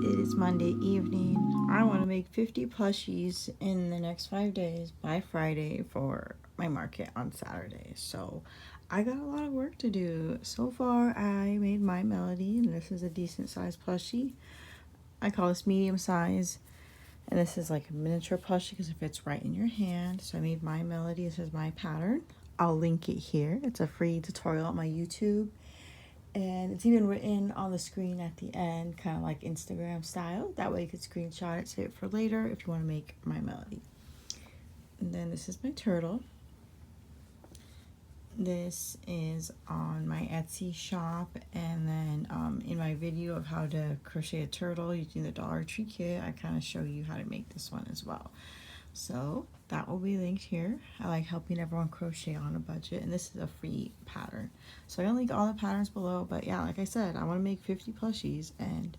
It is Monday evening. I want to make 50 plushies in the next 5 days by Friday for my market on Saturday. So I got a lot of work to do. So far I made my Melody, and this is a decent size plushie. I call this medium size, and this is like a miniature plushie because it fits right in your hand. So I made my Melody. This is my pattern. I'll link it here. It's a free tutorial on my YouTube. And it's even written on the screen at the end, kind of like Instagram style. That way you could screenshot it, save it for later if you want to make my Melody. And then this is my turtle. This is on my Etsy shop, and then in my video of how to crochet a turtle using the Dollar Tree kit, I kind of show you how to make this one as well. So that will be linked here. I like helping everyone crochet on a budget, and this is a free pattern. So I'll link all the patterns below, but yeah, like I said, I want to make 50 plushies, and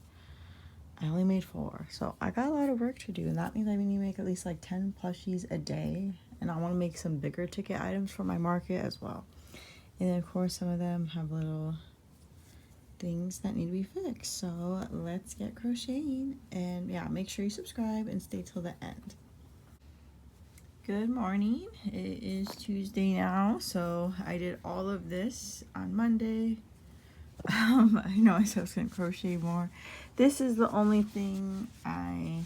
I only made 4. So I got a lot of work to do, and that means I need to make at least like 10 plushies a day, and I want to make some bigger ticket items for my market as well. And then of course some of them have little things that need to be fixed. So let's get crocheting, and yeah, make sure you subscribe and stay till the end. Good morning. It is Tuesday now, so I did all of this on Monday. I know I said I was going to crochet more. This is the only thing I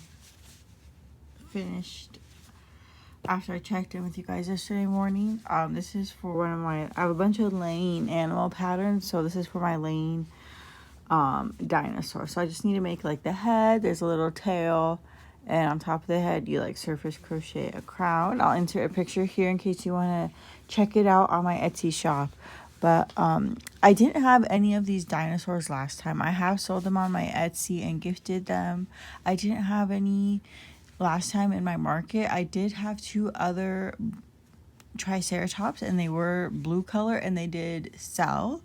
finished after I checked in with you guys yesterday morning. This is for one of my, I have a bunch of Lane animal patterns, so this is for my Lane dinosaur. So I just need to make like the head, there's a little tail, and on top of the head you like surface crochet a crown. I'll insert a picture here in case you want to check it out on my Etsy shop. But I didn't have any of these dinosaurs last time. I have sold them on my Etsy and gifted them. I didn't have any last time in my market. I did have 2 other Triceratops, and they were blue color, and they did sell.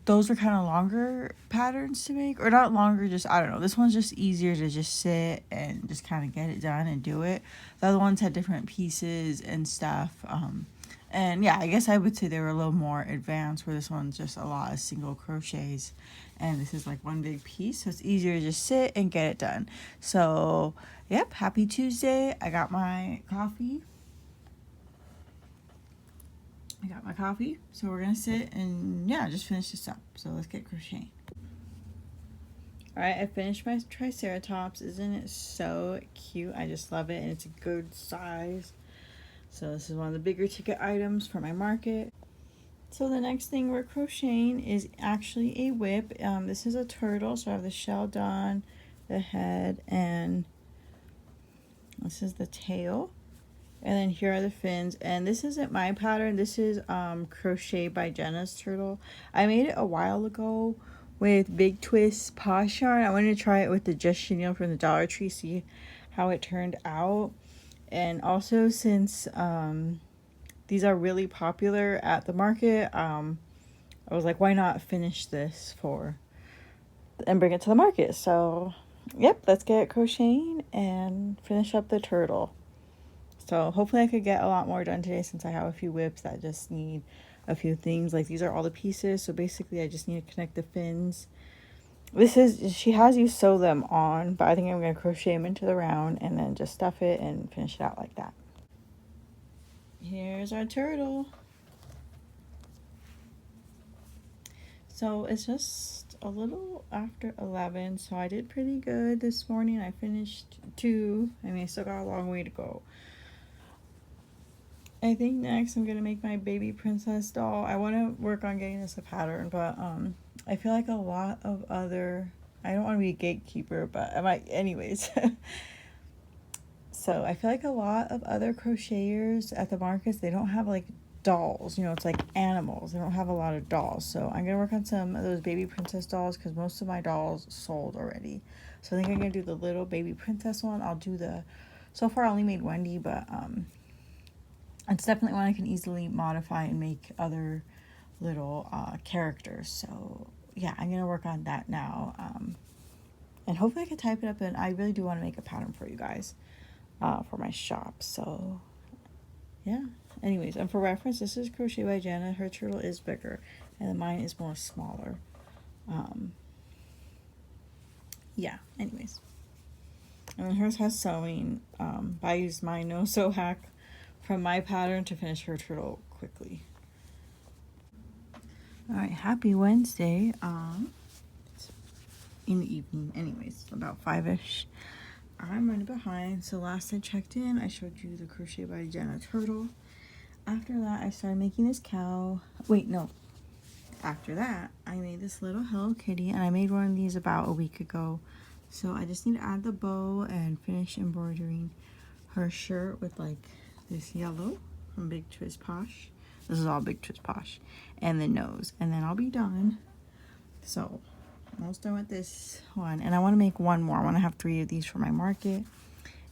Those were kind of longer patterns to make, or not longer, just I don't know, this one's just easier to just sit and just kind of get it done and do it. The other ones had different pieces and stuff, and yeah, I guess I would say they were a little more advanced, where this one's just a lot of single crochets, and this is like one big piece, so it's easier to just sit and get it done. So yep, happy Tuesday. I got my coffee, so we're gonna sit and yeah, just finish this up. So let's get crocheting. Alright, I finished my Triceratops. Isn't it so cute? I just love it, and it's a good size. So this is one of the bigger ticket items for my market. So the next thing we're crocheting is actually a whip. This is a turtle, so I have the shell done, the head, and this is the tail. And then here are the fins, and this isn't my pattern. This is Crochet by Jenna's turtle. I made it a while ago with Big Twist Posh yarn. I wanted to try it with the Just Chenille from the Dollar Tree, see how it turned out. And also, since these are really popular at the market, I was like, why not finish this and bring it to the market? So yep, let's get crocheting and finish up the turtle. So hopefully I could get a lot more done today, since I have a few whips that just need a few things. Like, these are all the pieces, so basically I just need to connect the fins. She has you sew them on, but I think I'm going to crochet them into the round and then just stuff it and finish it out like that. Here's our turtle. So it's just a little after 11, so I did pretty good this morning. I finished 2. I mean, I still got a long way to go. I think next I'm gonna make my baby princess doll. I want to work on getting this a pattern, but I feel like a lot of other, I don't want to be a gatekeeper, but I might anyways. So I feel like a lot of other crocheters at the markets, they don't have like dolls, you know, it's like animals. They don't have a lot of dolls. So I'm gonna work on some of those baby princess dolls, because most of my dolls sold already. So I think I'm gonna do the little baby princess one. I'll do so far I only made Wendy, but it's definitely one I can easily modify and make other little characters. So yeah, I'm going to work on that now. And hopefully I can type it up, and I really do want to make a pattern for you guys for my shop. So yeah, anyways, and for reference, this is Crochet by Jenna. Her turtle is bigger, and mine is more smaller. yeah, anyways. And then hers has sewing, but I used my no-sew hack from my pattern to finish her turtle quickly. Alright, happy Wednesday. It's in the evening, anyways, about 5-ish. I'm running behind, so last I checked in, I showed you the Crochet by Jenna turtle. After that, I started making this cow. Wait, no. After that, I made this little Hello Kitty, and I made one of these about a week ago. So I just need to add the bow and finish embroidering her shirt with like this yellow from Big Twist Posh. This is all Big Twist Posh. And the nose. And then I'll be done. So, almost done with this one. And I want to make one more. I want to have 3 of these for my market.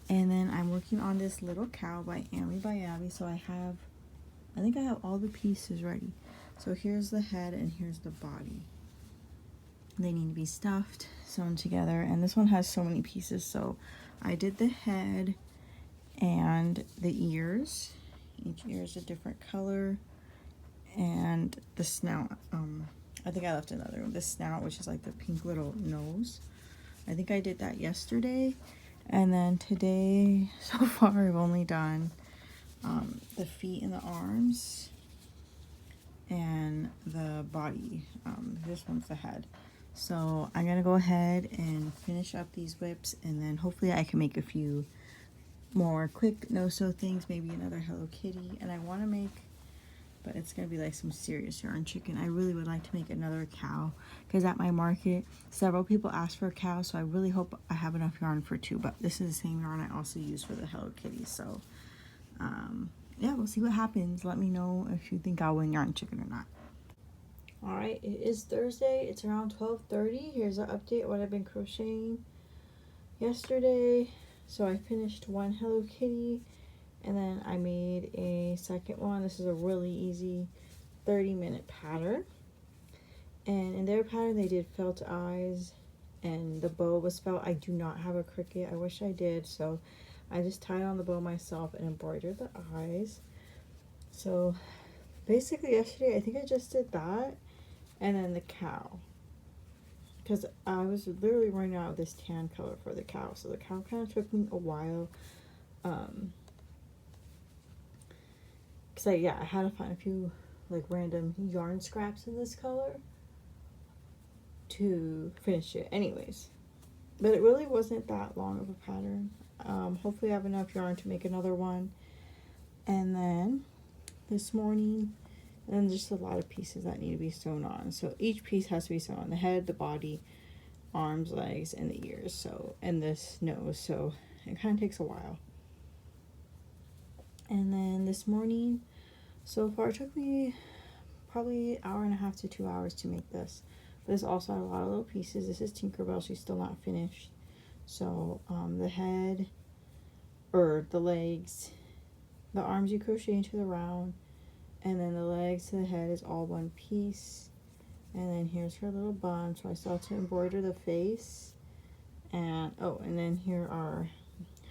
And then I'm working on this little cow by Amy by Abby. So I think I have all the pieces ready. So here's the head and here's the body. They need to be stuffed, sewn together, and this one has so many pieces. So I did the head and the ears. Each ear is a different color, and the snout. I think I left another one. The snout, which is like the pink little nose. I think I did that yesterday, and then today so far I've only done the feet and the arms and the body. This one's the head. So I'm gonna go ahead and finish up these whips, and then hopefully I can make a few more quick no-sew things, maybe another Hello Kitty. And I want to make, but it's gonna be like some serious yarn chicken. I really would like to make another cow, because at my market several people asked for a cow, so I really hope I have enough yarn for 2. But this is the same yarn I also use for the Hello Kitty. So yeah, we'll see what happens. Let me know if you think I'll win yarn chicken or not. Alright, it is Thursday. It's around 12:30. Here's an update of what I've been crocheting yesterday. So I finished one Hello Kitty, and then I made a second one. This is a really easy 30-minute pattern. And in their pattern, they did felt eyes, and the bow was felt. I do not have a Cricut. I wish I did. So I just tied on the bow myself and embroidered the eyes. So basically yesterday, I think I just did that. And then the cow, because I was literally running out of this tan color for the cow. So the cow kind of took me a while. Because I had to find a few like random yarn scraps in this color to finish it. Anyways, but it really wasn't that long of a pattern. Hopefully I have enough yarn to make another one. And then this morning, and just a lot of pieces that need to be sewn on. So each piece has to be sewn on: the head, the body, arms, legs, and the ears. So, and this nose. So it kind of takes a while. And then this morning, so far it took me probably an hour and a half to 2 hours to make this. But this also had a lot of little pieces. This is Tinkerbell. She's still not finished. So the head, or the legs, the arms you crochet into the round, and then the legs to the head is all one piece. And then here's her little bun. So I still have to embroider the face. And and then here are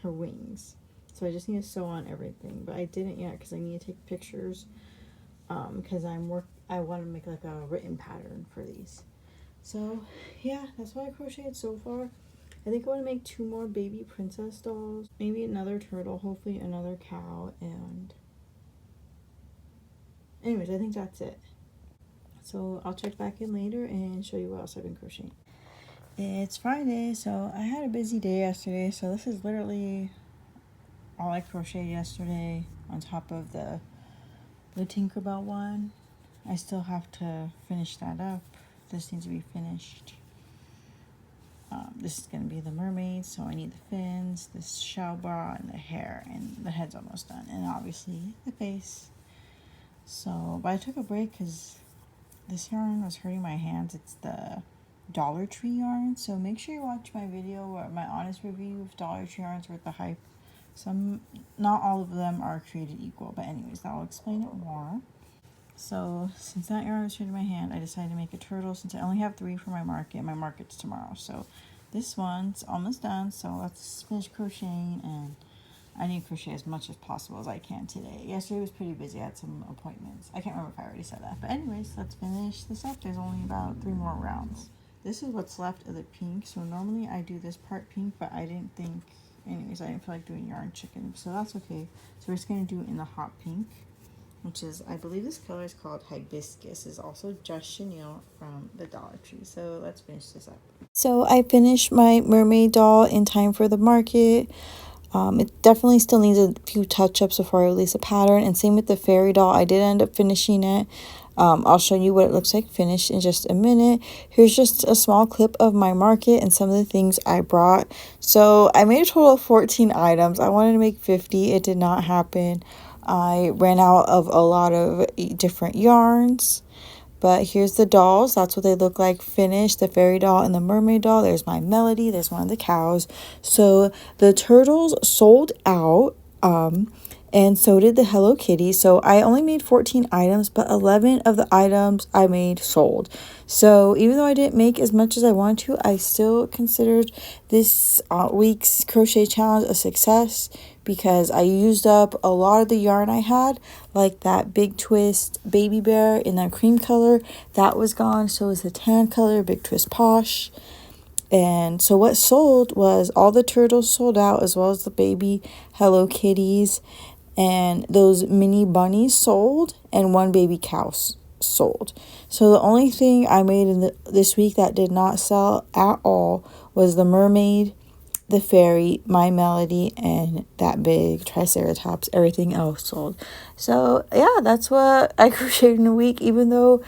her wings. So I just need to sew on everything. But I didn't yet because I need to take pictures. Because I want to make like a written pattern for these. So yeah, that's what I crocheted so far. I think I want to make 2 more baby princess dolls. Maybe another turtle, hopefully another cow, and anyways, I think that's it. So I'll check back in later and show you what else I've been crocheting. It's Friday, so I had a busy day yesterday. So this is literally all I crocheted yesterday on top of the Tinkerbell one. I still have to finish that up. This needs to be finished. This is going to be the mermaid, so I need the fins, this shell bra, and the hair, and the head's almost done, and obviously the face. So, but I took a break because this yarn was hurting my hands. It's the Dollar Tree yarn, so make sure you watch my video, or my honest review of Dollar Tree yarns worth the hype. Not all of them are created equal, but anyways, that will explain it more. So since that yarn was hurting my hand, I decided to make a turtle since I only have 3 for my market. My market's tomorrow, so this one's almost done. So let's finish crocheting, and I need to crochet as much as possible as I can today. Yesterday was pretty busy. I had some appointments. I can't remember if I already said that, but anyways, let's finish this up. There's only about 3 more rounds. this is what's left of the pink. So normally I do this part pink, but I didn't think, anyways, I didn't feel like doing yarn chicken, so that's okay. So we're just gonna do it in the hot pink, which is, I believe this color is called Hibiscus. Is also just chenille from the Dollar Tree. So let's finish this up. So I finished my mermaid doll in time for the market. It definitely still needs a few touch-ups before I release a pattern, and same with the fairy doll. I did end up finishing it. I'll show you what it looks like finished in just a minute. Here's just a small clip of my market and some of the things I brought. So I made a total of 14 items. I wanted to make 50. It did not happen. I ran out of a lot of different yarns. But here's the dolls. That's what they look like finished. The fairy doll and the mermaid doll. There's my Melody. There's one of the cows. So the turtles sold out. And so did the Hello Kitty. So I only made 14 items, but 11 of the items I made sold. So even though I didn't make as much as I wanted to, I still considered this week's crochet challenge a success because I used up a lot of the yarn I had, like that Big Twist Baby Bear in that cream color. That was gone. So was the tan color Big Twist Posh. And so what sold was all the turtles sold out, as well as the baby Hello Kitties, and those mini bunnies sold, and one baby cow sold. So the only thing I made in this week that did not sell at all was the mermaid, the fairy, my Melody, and that big triceratops. Everything else sold. So yeah, that's what I crocheted in a week. Even though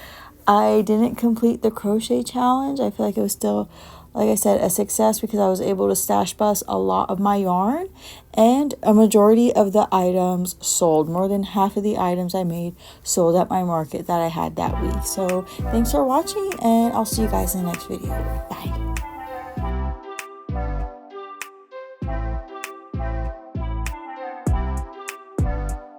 I didn't complete the crochet challenge, I feel like it was still, like I said, a success because I was able to stash bust a lot of my yarn, and a majority of the items sold. More than half of the items I made sold at my market that I had that week. So thanks for watching, and I'll see you guys in the next video. Bye.